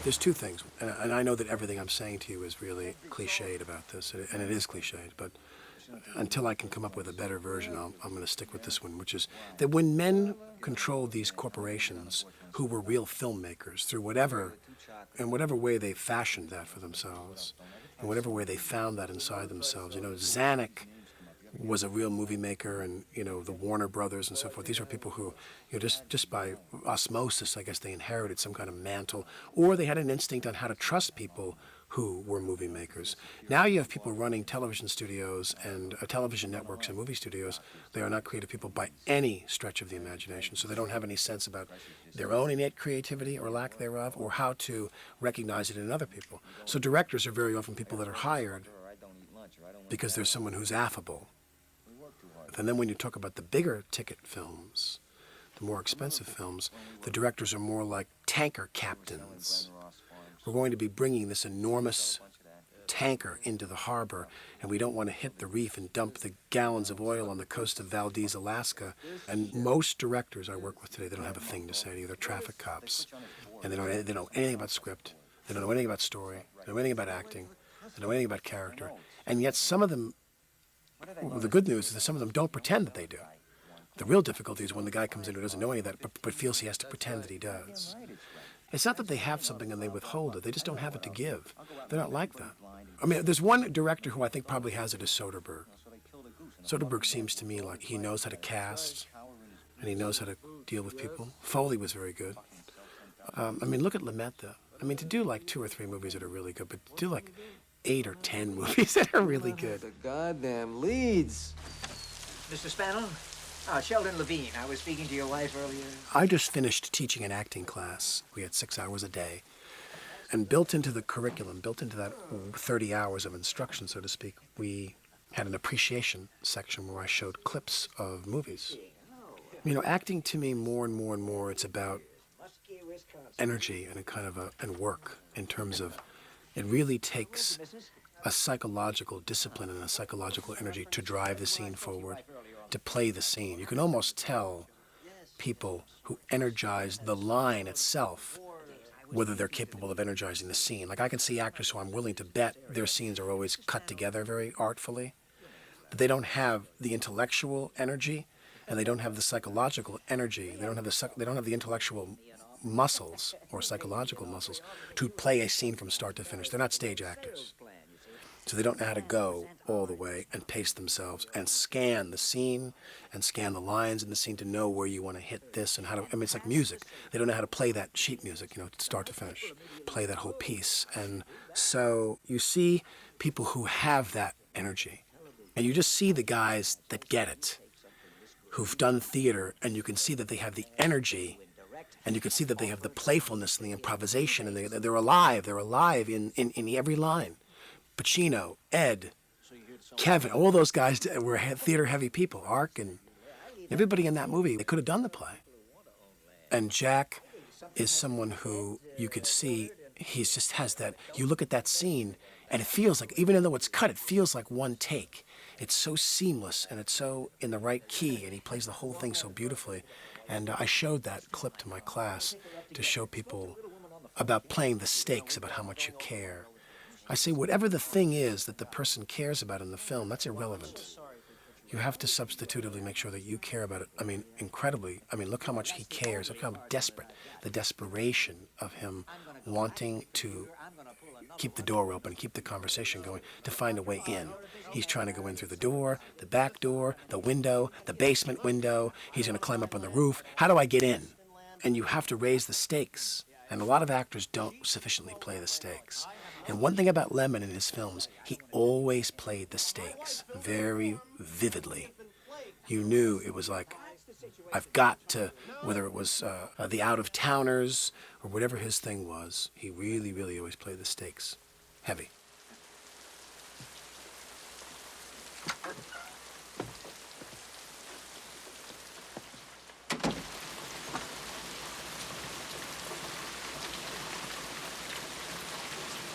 There's two things, and I know that everything I'm saying to you is really cliched about this, and it is cliched, but until I can come up with a better version, I'm going to stick with this one, which is that when men controlled these corporations who were real filmmakers through in whatever way they fashioned that for themselves, in whatever way they found that inside themselves. Zanuck was a real movie maker, and the Warner Brothers and so forth. These were people who, just by osmosis, I guess they inherited some kind of mantle, or they had an instinct on how to trust people who were movie makers. Now you have people running television studios and television networks and movie studios. They are not creative people by any stretch of the imagination, so they don't have any sense about their own innate creativity or lack thereof, or how to recognize it in other people. So directors are very often people that are hired because there's someone who's affable. And then when you talk about the bigger ticket films, the more expensive films, the directors are more like tanker captains. We're going to be bringing this enormous tanker into the harbor, and we don't want to hit the reef and dump the gallons of oil on the coast of Valdez, Alaska. And most directors I work with today, they don't have a thing to say to you. They're traffic cops, and they don't know anything about script. They don't know anything about story. They don't know anything about acting. They don't know anything about character. And yet some of them, well, the good news is that some of them don't pretend that they do. The real difficulty is when the guy comes in who doesn't know any of that, but feels he has to pretend that he does. It's not that they have something and they withhold it. They just don't have it to give. They're not like that. I mean, there's one director who I think probably has it is Soderbergh. Soderbergh seems to me like he knows how to cast, and he knows how to deal with people. Foley was very good. I mean, look at Mamet, though. I mean, to do like 2 or 3 movies that are really good, but to do like 8 or 10 movies that are really good. The goddamn leads. Mr. Spannell? Sheldon Levine. I was speaking to your wife earlier. I just finished teaching an acting class. We had 6 hours a day. And built into the curriculum, built into that 30 hours of instruction, so to speak, we had an appreciation section where I showed clips of movies. Acting to me more and more and more, it's about energy and a kind of and work in terms of it really takes a psychological discipline and a psychological energy to drive the scene forward, to play the scene. You can almost tell people who energize the line itself whether they're capable of energizing the scene. Like I can see actors who I'm willing to bet their scenes are always cut together very artfully, but they don't have the intellectual energy and they don't have the psychological energy. They don't have the intellectual muscles or psychological muscles to play a scene from start to finish. They're not stage actors. So they don't know how to go all the way and pace themselves and scan the scene and scan the lines in the scene to know where you want to hit this and how to, it's like music. They don't know how to play that sheet music, start to finish, play that whole piece. And so you see people who have that energy, and you just see the guys that get it, who've done theater, and you can see that they have the energy, and you can see that they have the playfulness and the improvisation, and they're alive. They're alive in every line. Pacino, Ed, Kevin, all those guys were theater-heavy people. Ark and everybody in that movie, they could have done the play. And Jack is someone who you could see, he just has that, you look at that scene, and it feels like, even though it's cut, it feels like one take. It's so seamless, and it's so in the right key, and he plays the whole thing so beautifully. And I showed that clip to my class to show people about playing the stakes, about how much you care. I say whatever the thing is that the person cares about in the film, that's irrelevant. You have to substitutively make sure that you care about it. Incredibly. Look how much he cares. Look how desperate, the desperation of him wanting to keep the door open, keep the conversation going, to find a way in. He's trying to go in through the door, the back door, the window, the basement window. He's going to climb up on the roof. How do I get in? And you have to raise the stakes. And a lot of actors don't sufficiently play the stakes. And one thing about Lemmon in his films, he always played the stakes very vividly. You knew it was like, I've got to, whether it was the out-of-towners or whatever his thing was, he really, really always played the stakes heavy.